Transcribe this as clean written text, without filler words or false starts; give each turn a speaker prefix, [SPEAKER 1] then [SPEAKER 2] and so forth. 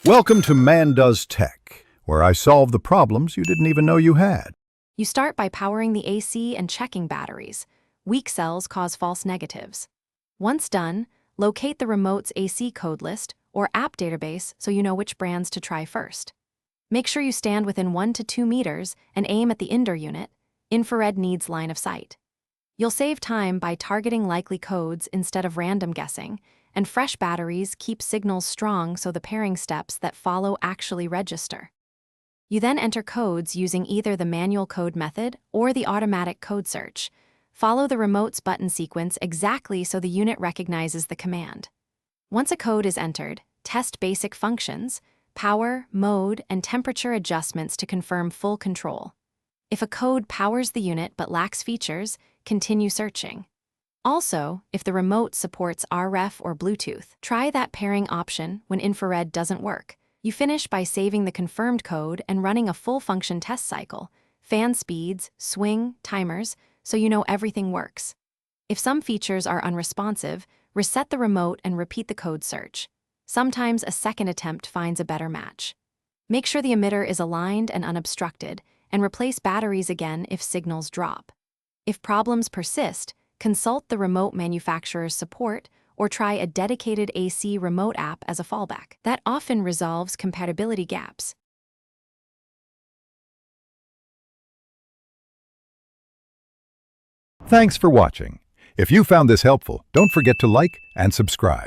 [SPEAKER 1] Welcome to Man Does Tech, where I solve the problems you didn't even know you had.
[SPEAKER 2] You start by powering the AC and checking batteries. Weak cells cause false negatives. Once done, locate the remote's AC code list or app database so you know which brands to try first. Make sure you stand within 1 to 2 meters and aim at the indoor unit. Infrared needs line of sight. You'll save time by targeting likely codes instead of random guessing, and fresh batteries keep signals strong so the pairing steps that follow actually register. You then enter codes using either the manual code method or the automatic code search. Follow the remote's button sequence exactly so the unit recognizes the command. Once a code is entered, test basic functions, power, mode, and temperature adjustments to confirm full control. If a code powers the unit but lacks features, continue searching. Also, if the remote supports RF or Bluetooth, try that pairing option when infrared doesn't work. You finish by saving the confirmed code and running a full function test cycle, fan speeds, swing, timers, so you know everything works. If some features are unresponsive, reset the remote and repeat the code search. Sometimes a second attempt finds a better match. Make sure the emitter is aligned and unobstructed, and replace batteries again if signals drop. If problems persist, consult the remote manufacturer's support or try a dedicated AC remote app as a fallback. That often resolves compatibility gaps.
[SPEAKER 1] Thanks for watching. If you found this helpful, don't forget to like and subscribe.